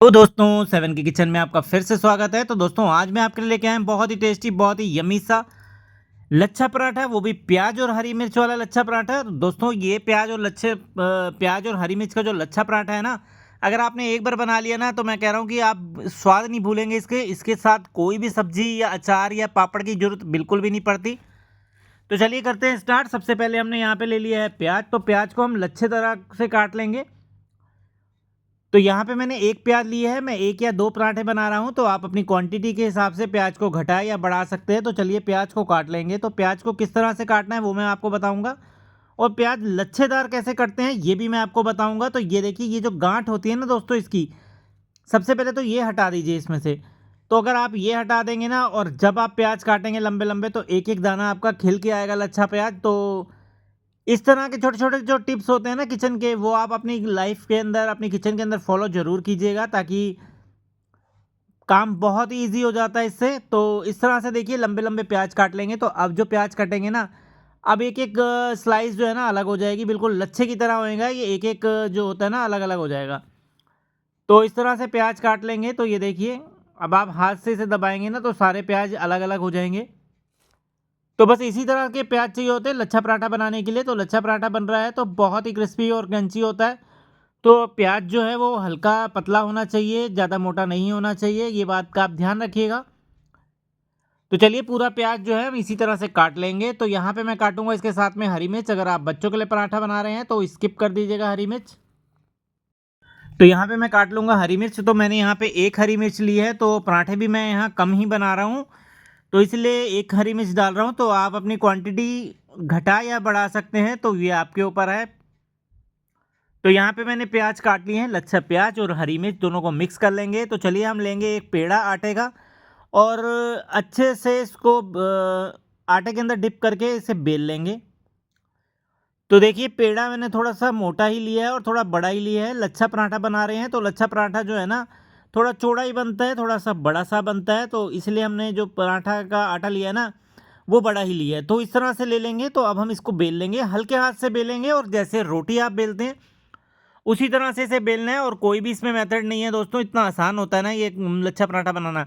तो दोस्तों सेवन की किचन में आपका फिर से स्वागत है। तो दोस्तों आज मैं आपके लिए लेके आया हूं बहुत ही टेस्टी बहुत ही यम्मी सा लच्छा पराठा, वो भी प्याज और हरी मिर्च वाला लच्छा पराठा। दोस्तों ये प्याज और हरी मिर्च का जो लच्छा पराठा है ना, अगर आपने एक बार बना लिया ना तो मैं कह रहा हूँ कि आप स्वाद नहीं भूलेंगे। इसके साथ कोई भी सब्जी या अचार या पापड़ की जरूरत बिल्कुल भी नहीं पड़ती। तो चलिए करते हैं स्टार्ट। सबसे पहले हमने यहाँ पे ले लिया है प्याज, तो प्याज को हम लच्छे तरह से काट लेंगे। तो यहाँ पे मैंने एक प्याज ली है, मैं एक या दो पराठे बना रहा हूँ, तो आप अपनी क्वांटिटी के हिसाब से प्याज को घटा या बढ़ा सकते हैं। तो चलिए प्याज को काट लेंगे। तो प्याज को किस तरह से काटना है वो मैं आपको बताऊंगा, और प्याज लच्छेदार कैसे कटते हैं ये भी मैं आपको बताऊंगा। तो ये देखिए, ये जो गांठ होती है ना दोस्तों, इसकी सबसे पहले तो ये हटा दीजिए इसमें से। तो अगर आप ये हटा देंगे ना, और जब आप प्याज काटेंगे लंबे लंबे, तो एक एक दाना आपका खिल के आएगा लच्छा प्याज। तो इस तरह के छोटे छोटे जो टिप्स होते हैं ना किचन के, वो आप अपनी लाइफ के अंदर अपनी किचन के अंदर फॉलो जरूर कीजिएगा, ताकि काम बहुत ही ईजी हो जाता है इससे। तो इस तरह से देखिए लंबे लंबे प्याज काट लेंगे। तो अब जो प्याज कटेंगे ना, अब एक एक स्लाइस जो है ना अलग हो जाएगी, बिल्कुल लच्छे की तरह होएगा ये। एक एक जो होता है ना अलग अलग हो जाएगा। तो इस तरह से प्याज काट लेंगे। तो ये देखिए, अब आप हाथ से इसे दबाएंगे ना तो सारे प्याज अलग अलग हो जाएंगे। तो बस इसी तरह के प्याज चाहिए होते हैं लच्छा पराठा बनाने के लिए। तो लच्छा पराठा बन रहा है तो बहुत ही क्रिस्पी और क्रंची होता है। तो प्याज जो है वो हल्का पतला होना चाहिए, ज़्यादा मोटा नहीं होना चाहिए, ये बात का आप ध्यान रखिएगा। तो चलिए पूरा प्याज जो है हम इसी तरह से काट लेंगे। तो यहाँ पे मैं काटूंगा इसके साथ में हरी मिर्च। अगर आप बच्चों के लिए पराठा बना रहे हैं तो स्किप कर दीजिएगा हरी मिर्च। तो यहाँ पे मैं काट लूँगा हरी मिर्च। तो मैंने यहाँ पे एक हरी मिर्च ली है, तो पराठे भी मैं यहाँ कम ही बना रहा हूँ, तो इसलिए एक हरी मिर्च डाल रहा हूँ। तो आप अपनी क्वांटिटी घटा या बढ़ा सकते हैं, तो ये आपके ऊपर है। तो यहाँ पे मैंने प्याज काट लिए हैं, लच्छा प्याज और हरी मिर्च दोनों को मिक्स कर लेंगे। तो चलिए हम लेंगे एक पेड़ा आटे का, और अच्छे से इसको आटे के अंदर डिप करके इसे बेल लेंगे। तो देखिए पेड़ा मैंने थोड़ा सा मोटा ही लिया है और थोड़ा बड़ा ही लिया है। लच्छा पराठा बना रहे हैं तो लच्छा पराठा जो है ना थोड़ा चौड़ा ही बनता है, थोड़ा सा बड़ा सा बनता है। तो इसलिए हमने जो पराठा का आटा लिया है ना वो बड़ा ही लिया है। तो इस तरह से ले लेंगे। तो अब हम इसको बेल लेंगे, हल्के हाथ से बेलेंगे, और जैसे रोटी आप बेलते हैं उसी तरह से इसे बेलना है। और कोई भी इसमें मेथड नहीं है दोस्तों, इतना आसान होता है ना ये लच्छा पराठा बनाना।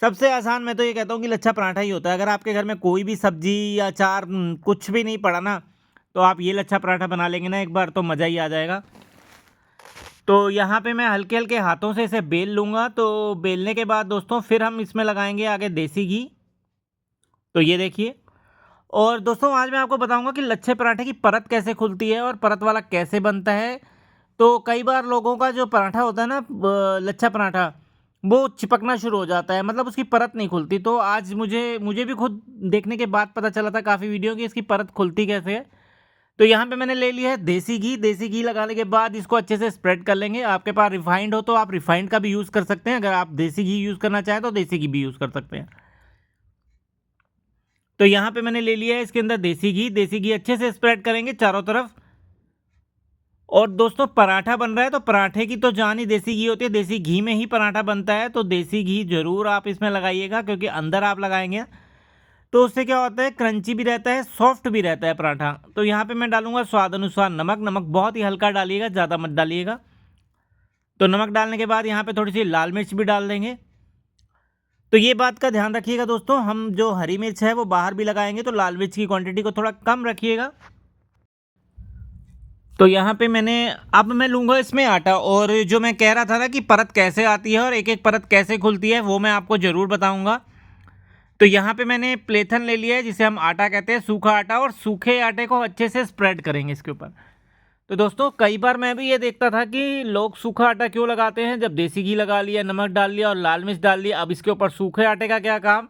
सबसे आसान मैं तो ये कहता हूँ कि लच्छा पराठा ही होता है। अगर आपके घर में कोई भी सब्जी या अचार कुछ भी नहीं पड़ा ना, तो आप ये लच्छा पराठा बना लेंगे ना एक बार, तो मज़ा ही आ जाएगा। तो यहाँ पे मैं हल्के हल्के हाथों से इसे बेल लूँगा। तो बेलने के बाद दोस्तों फिर हम इसमें लगाएंगे आगे देसी घी। तो ये देखिए, और दोस्तों आज मैं आपको बताऊंगा कि लच्छे पराठे की परत कैसे खुलती है और परत वाला कैसे बनता है। तो कई बार लोगों का जो पराठा होता है ना, लच्छा पराठा, वो चिपकना शुरू हो जाता है, मतलब उसकी परत नहीं खुलती। तो आज मुझे मुझे भी खुद देखने के बाद पता चला था काफ़ी वीडियो की इसकी परत खुलती कैसे है। तो यहाँ पे मैंने ले लिया है देसी घी। देसी घी लगाने के बाद इसको अच्छे से स्प्रेड कर लेंगे। आपके पास रिफाइंड हो तो आप रिफाइंड का भी यूज़ कर सकते हैं, अगर आप देसी घी यूज़ करना चाहें तो देसी घी भी यूज़ कर सकते हैं। तो यहाँ पे मैंने ले लिया है इसके अंदर देसी घी। देसी घी अच्छे से स्प्रेड करेंगे चारों तरफ। और दोस्तों पराठा बन रहा है तो पराठे की तो जान ही देसी घी होती है, देसी घी में ही पराठा बनता है। तो देसी घी जरूर आप इसमें लगाइएगा, क्योंकि अंदर आप लगाएंगे तो उससे क्या होता है, क्रंची भी रहता है, सॉफ्ट भी रहता है पराठा। तो यहाँ पे मैं डालूंगा स्वाद अनुसार नमक। नमक बहुत ही हल्का डालिएगा, ज़्यादा मत डालिएगा। तो नमक डालने के बाद यहाँ पे थोड़ी सी लाल मिर्च भी डाल देंगे। तो ये बात का ध्यान रखिएगा दोस्तों, हम जो हरी मिर्च है वो बाहर भी लगाएंगे, तो लाल मिर्च की क्वांटिटी को थोड़ा कम रखिएगा। तो यहाँ पे अब मैं लूँगा इसमें आटा, और जो मैं कह रहा था ना कि परत कैसे आती है और एक एक परत कैसे खुलती है वो मैं आपको ज़रूर बताऊँगा। तो यहाँ पे मैंने प्लेथन ले लिया है, जिसे हम आटा कहते हैं, सूखा आटा, और सूखे आटे को अच्छे से स्प्रेड करेंगे इसके ऊपर। तो दोस्तों कई बार मैं भी ये देखता था कि लोग सूखा आटा क्यों लगाते हैं, जब देसी घी लगा लिया, नमक डाल लिया और लाल मिर्च डाल लिया, अब इसके ऊपर सूखे आटे का क्या काम।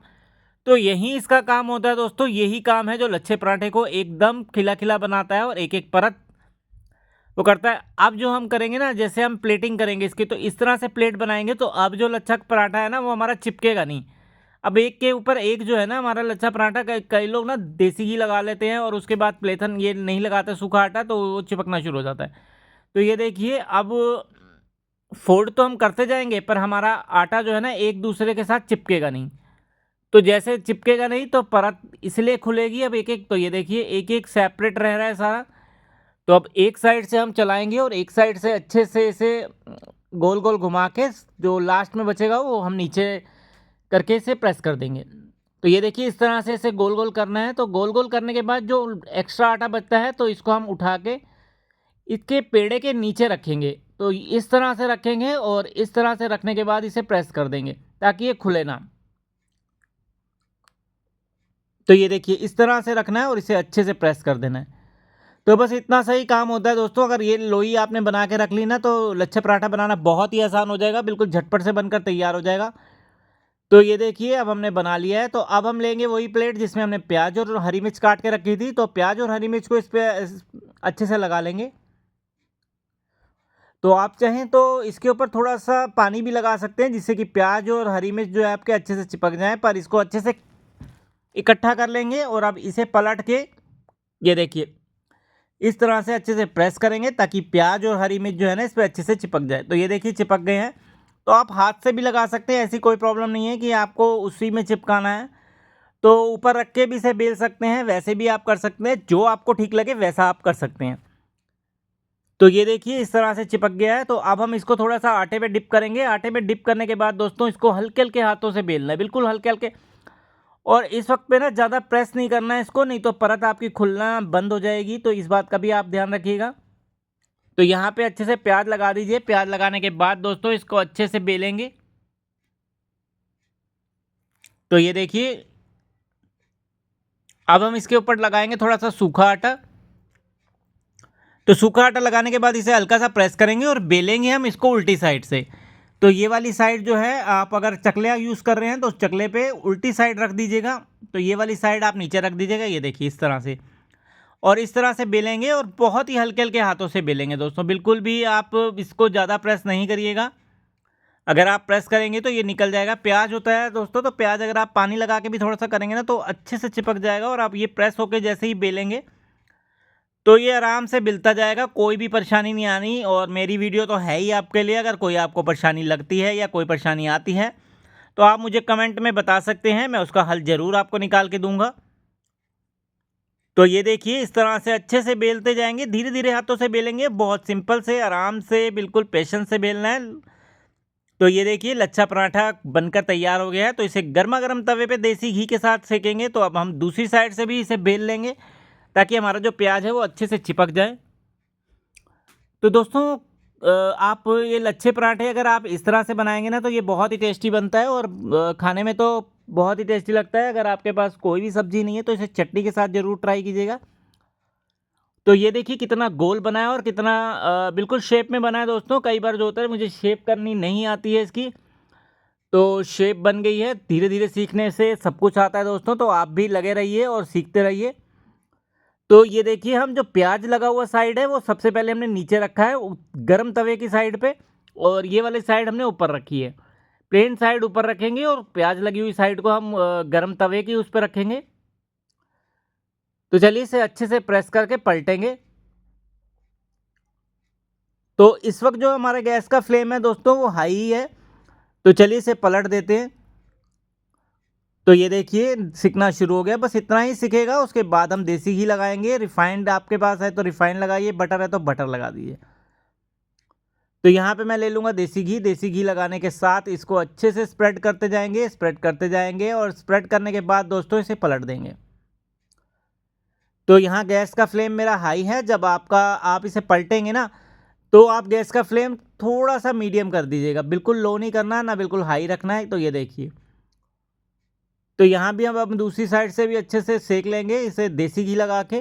तो यही इसका काम होता है दोस्तों, यही काम है जो लच्छे पराठे को एकदम खिला खिला बनाता है और एक एक परत वो करता है। अब जो हम करेंगे ना, जैसे हम प्लेटिंग करेंगे इसकी, तो इस तरह से प्लेट बनाएंगे, तो अब जो लच्छा पराठा है ना वो हमारा चिपकेगा नहीं। अब एक के ऊपर एक जो है ना हमारा लच्छा पराठा, कई लोग ना देसी घी लगा लेते हैं और उसके बाद प्लेथन ये नहीं लगाते सूखा आटा, तो वो चिपकना शुरू हो जाता है। तो ये देखिए, अब फोल्ड तो हम करते जाएंगे पर हमारा आटा जो है ना एक दूसरे के साथ चिपकेगा नहीं। तो जैसे चिपकेगा नहीं तो परत इसलिए खुलेगी अब एक एक। तो ये देखिए एक एक सेपरेट रह रहा है सारा। तो अब एक साइड से हम चलाएंगे और एक साइड से अच्छे से इसे गोल गोल घुमा के जो लास्ट में बचेगा वो हम नीचे करके इसे प्रेस कर देंगे। तो ये देखिए इस तरह से इसे गोल गोल करना है। तो गोल गोल करने के बाद जो एक्स्ट्रा आटा बचता है तो इसको हम उठा के इसके पेड़े के नीचे रखेंगे। तो इस तरह से रखेंगे और इस तरह से रखने के बाद इसे प्रेस कर देंगे ताकि ये खुले ना। तो ये देखिए इस तरह से रखना है और इसे अच्छे से प्रेस कर देना है। तो बस इतना सही काम होता है दोस्तों। अगर ये लोई आपने बना के रख ली ना तो लच्छे पराठा बनाना बहुत ही आसान हो जाएगा, बिल्कुल झटपट से बनकर तैयार हो जाएगा। तो ये देखिए अब हमने बना लिया है। तो अब हम लेंगे वही प्लेट जिसमें हमने प्याज और हरी मिर्च काट के रखी थी। तो प्याज और हरी मिर्च को इस पर अच्छे से लगा लेंगे। तो आप चाहें तो इसके ऊपर थोड़ा सा पानी भी लगा सकते हैं जिससे कि प्याज और हरी मिर्च जो है आपके अच्छे से चिपक जाए, पर इसको अच्छे से इकट्ठा कर लेंगे और अब इसे पलट के ये देखिए इस तरह से अच्छे से प्रेस करेंगे ताकि प्याज और हरी मिर्च जो है ना इस पर अच्छे से चिपक जाए। तो ये देखिए चिपक गए हैं। तो आप हाथ से भी लगा सकते हैं, ऐसी कोई प्रॉब्लम नहीं है कि आपको उसी में चिपकाना है। तो ऊपर रख के भी इसे बेल सकते हैं, वैसे भी आप कर सकते हैं, जो आपको ठीक लगे वैसा आप कर सकते हैं। तो ये देखिए इस तरह से चिपक गया है। तो अब हम इसको थोड़ा सा आटे में डिप करेंगे। आटे में डिप करने के बाद दोस्तों इसको हल्के हल्के हाथों से बेलना है, बिल्कुल हल्के हल्के। और इस वक्त पे ना ज़्यादा प्रेस नहीं करना है इसको, नहीं तो परत आपकी खुलना बंद हो जाएगी। तो इस बात का भी आप ध्यान रखिएगा। तो यहाँ पे अच्छे से प्याज लगा दीजिए। प्याज लगाने के बाद दोस्तों इसको अच्छे से बेलेंगे। तो ये देखिए अब हम इसके ऊपर लगाएंगे थोड़ा सा सूखा आटा। तो सूखा आटा लगाने के बाद इसे हल्का सा प्रेस करेंगे और बेलेंगे हम इसको उल्टी साइड से। तो ये वाली साइड जो है आप अगर चकले यूज़ कर रहे हैं तो उस चकले पे उल्टी साइड रख दीजिएगा। तो ये वाली साइड आप नीचे रख दीजिएगा, ये देखिए इस तरह से। और इस तरह से बेलेंगे और बहुत ही हल्के हल्के हाथों से बेलेंगे दोस्तों, बिल्कुल भी आप इसको ज़्यादा प्रेस नहीं करिएगा। अगर आप प्रेस करेंगे तो ये निकल जाएगा। प्याज होता है दोस्तों, तो प्याज अगर आप पानी लगा के भी थोड़ा सा करेंगे ना तो अच्छे से चिपक जाएगा। और आप ये प्रेस होके जैसे ही बेलेंगे तो ये आराम से बिलता जाएगा, कोई भी परेशानी नहीं आनी। और मेरी वीडियो तो है ही आपके लिए। अगर कोई आपको परेशानी लगती है या कोई परेशानी आती है तो आप मुझे कमेंट में बता सकते हैं, मैं उसका हल ज़रूर आपको निकाल के दूंगा। तो ये देखिए इस तरह से अच्छे से बेलते जाएंगे, धीरे धीरे हाथों से बेलेंगे, बहुत सिंपल से आराम से बिल्कुल पेशेंस से बेलना है। तो ये देखिए लच्छा पराठा बनकर तैयार हो गया है। तो इसे गर्मा गर्म तवे पे देसी घी के साथ सेकेंगे। तो अब हम दूसरी साइड से भी इसे बेल लेंगे ताकि हमारा जो प्याज है वो अच्छे से चिपक जाए। तो दोस्तों आप ये लच्छे पराठे अगर आप इस तरह से बनाएंगे ना तो ये बहुत ही टेस्टी बनता है और खाने में तो बहुत ही टेस्टी लगता है। अगर आपके पास कोई भी सब्जी नहीं है तो इसे चटनी के साथ ज़रूर ट्राई कीजिएगा। तो ये देखिए कितना गोल बना है और कितना बिल्कुल शेप में बना है दोस्तों। कई बार जो होता है मुझे शेप करनी नहीं आती है इसकी, तो शेप बन गई है। धीरे धीरे सीखने से सब कुछ आता है दोस्तों। तो आप भी लगे रहिए और सीखते रहिए। तो ये देखिए हम जो प्याज लगा हुआ साइड है वो सबसे पहले हमने नीचे रखा है गरम तवे की साइड पे, और ये वाली साइड हमने ऊपर रखी है। प्लेन साइड ऊपर रखेंगे और प्याज लगी हुई साइड को हम गरम तवे की उस पर रखेंगे। तो चलिए इसे अच्छे से प्रेस करके पलटेंगे। तो इस वक्त जो हमारे गैस का फ्लेम है दोस्तों वो हाई ही है। तो चलिए इसे पलट देते हैं। तो ये देखिए सिकना शुरू हो गया, बस इतना ही सिकेगा। उसके बाद हम देसी घी लगाएंगे। रिफाइंड आपके पास है तो रिफाइंड लगाइए, बटर है तो बटर लगा दीजिए। तो यहाँ पे मैं ले लूँगा देसी घी। देसी घी लगाने के साथ इसको अच्छे से स्प्रेड करते जाएंगे, स्प्रेड करते जाएंगे। और स्प्रेड करने के बाद दोस्तों इसे पलट देंगे। तो यहाँ गैस का फ्लेम मेरा हाई है। जब आप इसे पलटेंगे ना तो आप गैस का फ्लेम थोड़ा सा मीडियम कर दीजिएगा, बिल्कुल लो नहीं करना ना बिल्कुल हाई रखना है। तो ये देखिए तो यहाँ भी हम दूसरी साइड से भी अच्छे से सेक लेंगे इसे देसी घी लगा के।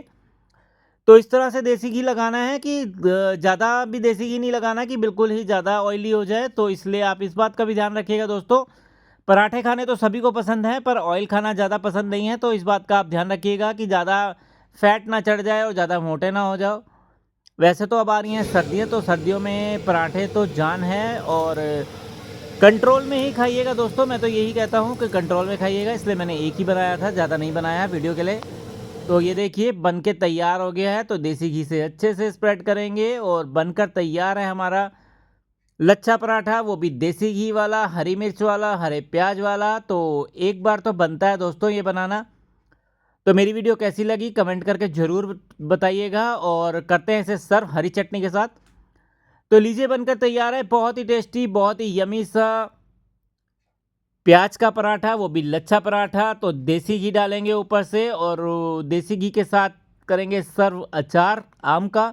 तो इस तरह से देसी घी लगाना है कि ज़्यादा भी देसी घी नहीं लगाना कि बिल्कुल ही ज़्यादा ऑयली हो जाए। तो इसलिए आप इस बात का भी ध्यान रखिएगा दोस्तों। पराठे खाने तो सभी को पसंद है पर ऑयल खाना ज़्यादा पसंद नहीं है। तो इस बात का आप ध्यान रखिएगा कि ज़्यादा फैट ना चढ़ जाए और ज़्यादा मोटे ना हो जाओ। वैसे तो अब आ रही हैं सर्दियाँ, तो सर्दियों में पराठे तो जान है। और कंट्रोल में ही खाइएगा दोस्तों, मैं तो यही कहता हूँ कि कंट्रोल में खाइएगा। इसलिए मैंने एक ही बनाया था, ज़्यादा नहीं बनाया वीडियो के लिए। तो ये देखिए बन के तैयार हो गया है। तो देसी घी से अच्छे से स्प्रेड करेंगे और बनकर तैयार है हमारा लच्छा पराठा, वो भी देसी घी वाला, हरी मिर्च वाला, हरे प्याज वाला। तो एक बार तो बनता है दोस्तों ये बनाना। तो मेरी वीडियो कैसी लगी कमेंट करके ज़रूर बताइएगा। और करते हैं इसे सर्व हरी चटनी के साथ। तो लीजिए बनकर तैयार है बहुत ही टेस्टी, बहुत ही यमी सा प्याज का पराठा, वो भी लच्छा पराठा। तो देसी घी डालेंगे ऊपर से और देसी घी के साथ करेंगे सर्व अचार आम का।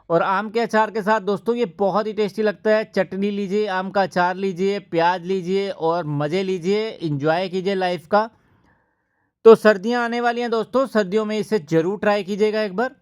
और आम के अचार के साथ दोस्तों ये बहुत ही टेस्टी लगता है। चटनी लीजिए, आम का अचार लीजिए, प्याज लीजिए और मज़े लीजिए, एंजॉय कीजिए लाइफ का। तो सर्दियां आने वाली हैं दोस्तों, सर्दियों में इसे ज़रूर ट्राई कीजिएगा एक बार।